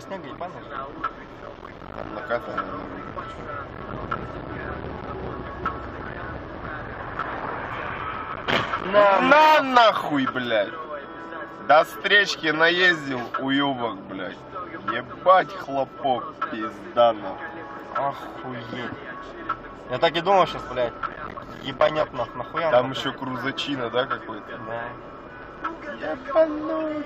снега ебанул? Накатанный. На нахуй, блядь. До встречки наездил уёбок, блядь. Ебать хлопок, пизда нахуй. Охуеть. Я так и думал сейчас, блядь. Ебанет нахуя. Там еще крузачина, да, какой-то? Да. Ебанусь.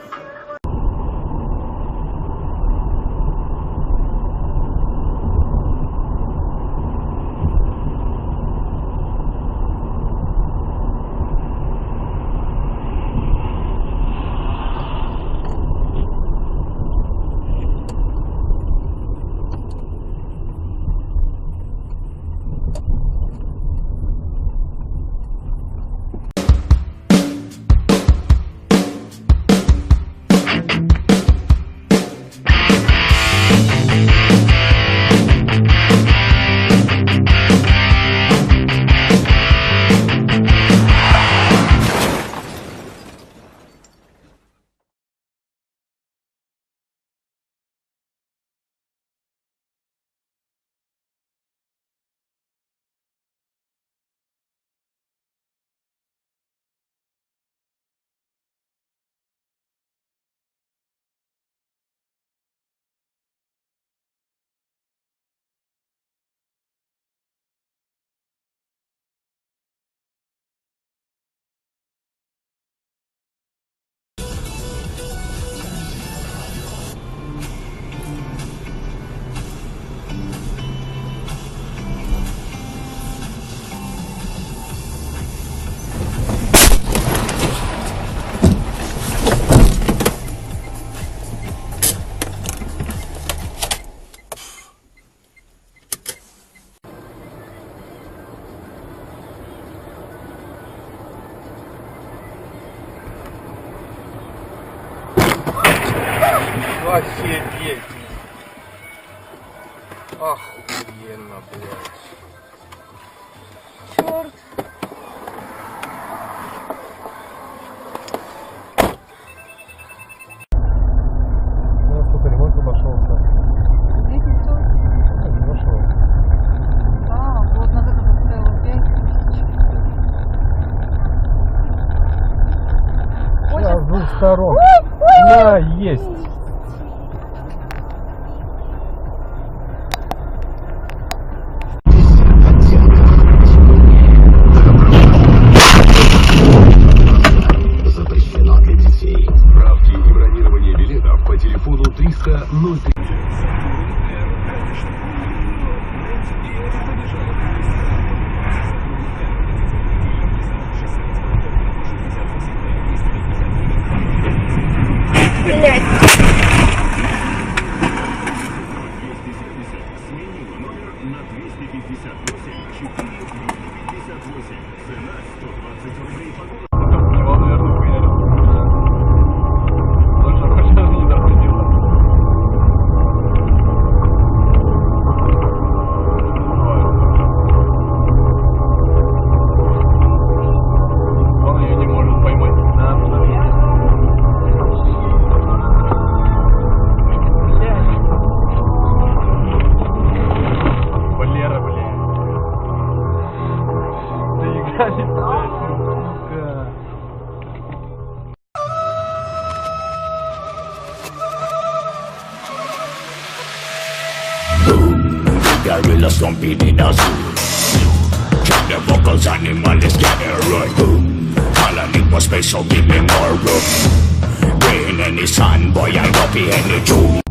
Офигеть. Охуенно, блядь. Черт. У нас тут ремонт обошелся. 200. Не вошел. Вот на это поставила 5000. С двух сторон. На, есть. Запрещено для детей. Справки и бронирование билетов по телефону 300 03. Gorillas competing us. Check the vocals, animal is getting right. Colony for space, so give me more room. Rain any sun, boy, I don't be any June.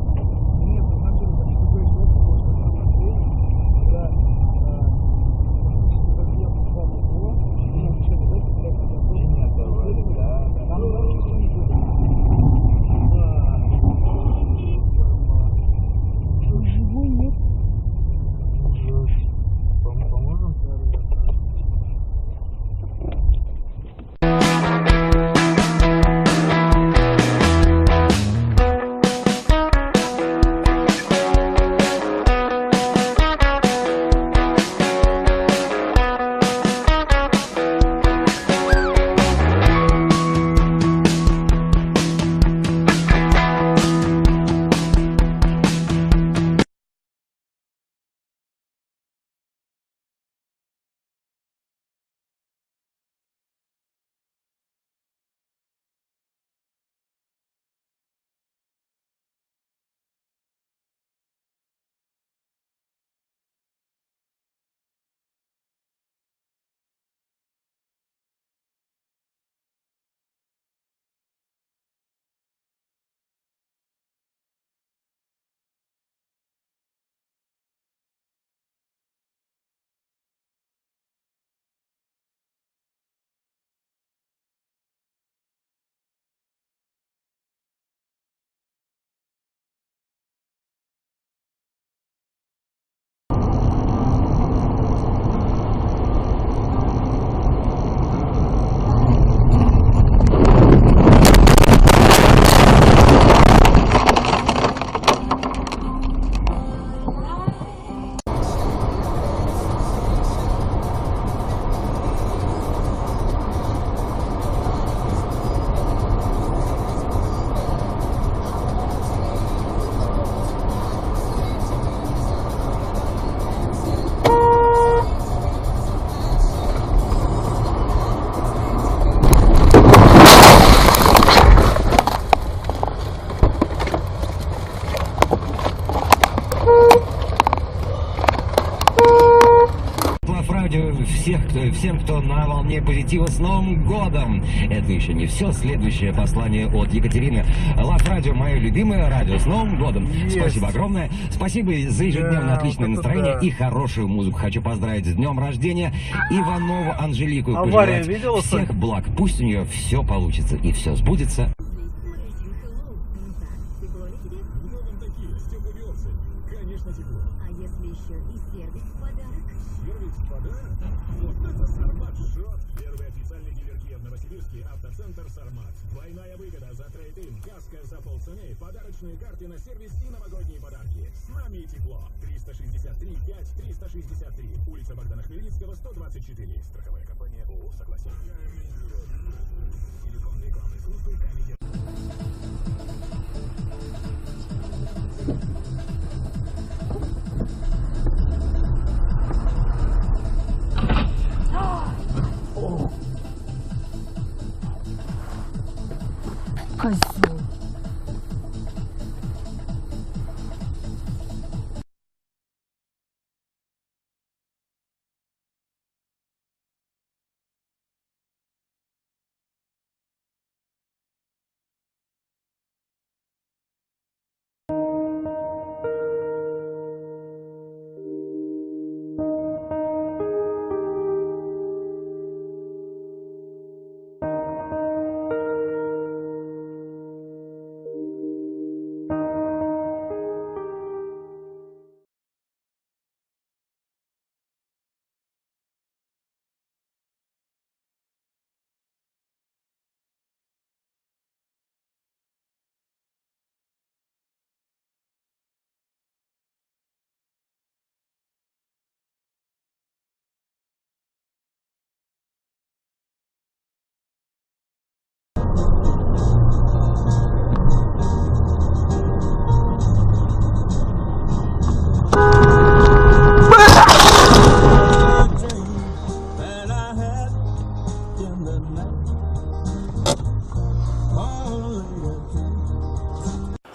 приветствую всем, кто на волне позитива. С Новым годом! Это еще не все. Следующее послание от Екатерины. Лав Радио, мое любимое радио. С Новым годом! Есть. Спасибо огромное. Спасибо за ежедневно Да, отличное вот это настроение да. и хорошую музыку. Хочу поздравить с днем рождения Иванову Анжелику. и Авария пожелать видела, всех Сонь? благ. Пусть у нее все получится и все сбудется. Конечно, тепло. А если еще и сервис в подарок? Сервис в подарок? Вот это Сармат Шот. Первый официальный дилер Kia в Новосибирске. Автоцентр Сармат. Двойная выгода за трейд-ин. Каска за полцены. Подарочные карты на сервис и новогодние подарки. С нами и тепло. 363 5 363. Улица Богдана Хмельницкого, 124. Страховая компания ООО «Согласие». Телефон рекламной службы Камеди. Козел.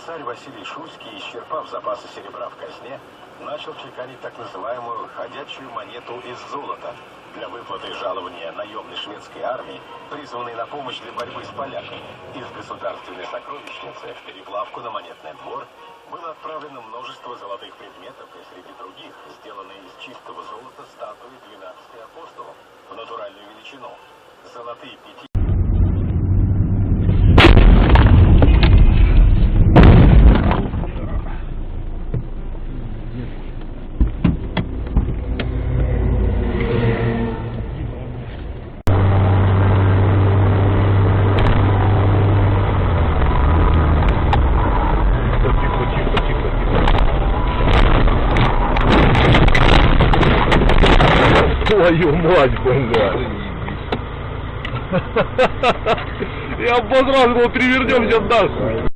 Царь Василий Шуйский, исчерпав запасы серебра в казне, начал чеканить так называемую ходячую монету из золота для выплаты жалования наемной шведской армии, призванной на помощь для борьбы с поляками. Из государственной сокровищницы в переплавку на монетный двор было отправлено множество золотых предметов, и среди других сделанные из чистого золота статуи 12 апостолов в натуральную величину, золотые пяти. Твою мать, блядь. Я обосрался, мы перевернемся нахуй.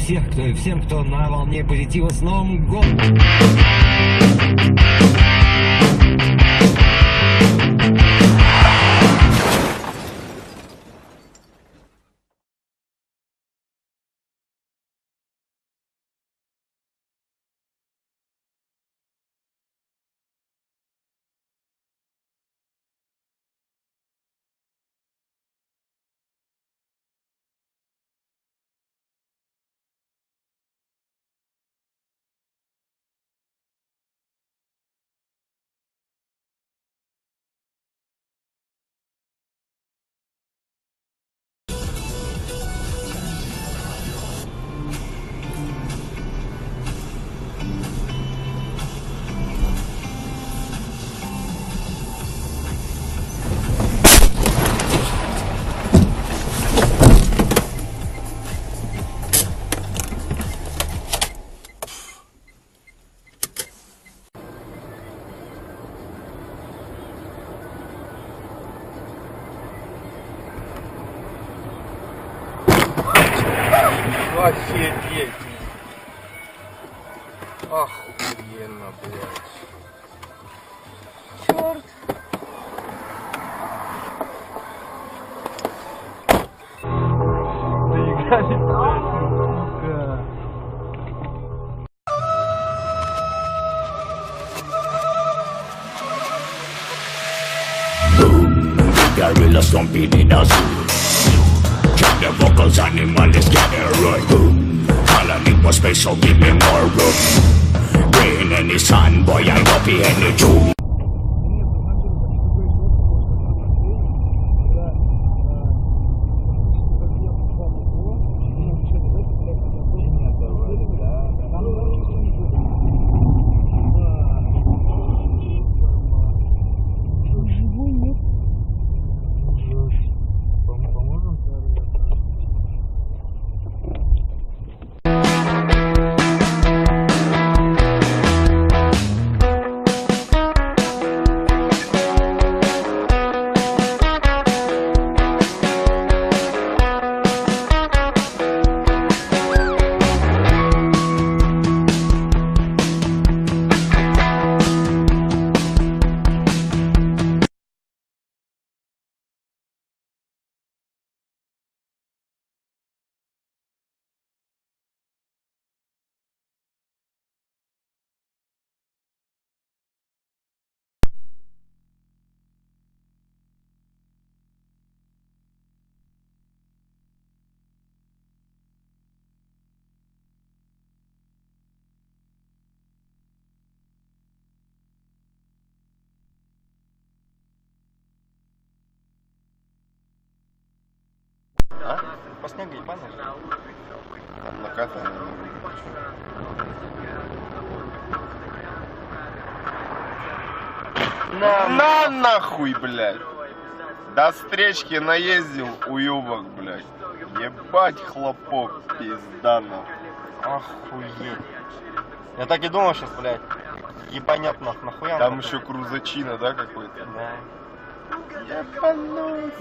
всем, кто на волне позитива. С Новым годом! Офигеть. Охуенно, блядь. Черт. Gorillas stomping in a zoo. Check the vocals, animals gather right. Boom. Colony for space, so give me more room. Rain any sun, boy, I don't be any tomb. А? По снегу ебаный? Там накатано. На нахуй, блядь. До встречки наездил, уёбок, блядь. Ебать хлопок, пизда нахуй. Охуеть. Я так и думал сейчас, блядь. Ебанет нахуя. Там еще крузачина, да, какой-то? Да. Ебанусь.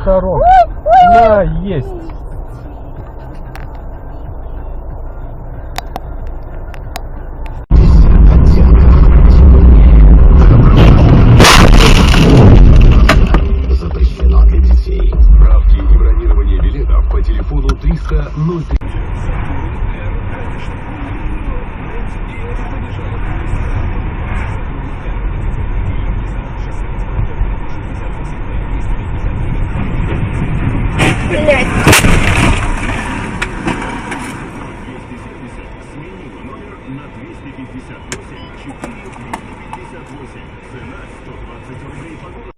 Сторон. На, есть. Запрещено для детей. Справки и бронирование билетов по телефону 300 03. Сменила номер на 258 458. Цена 120 рублей по голосу.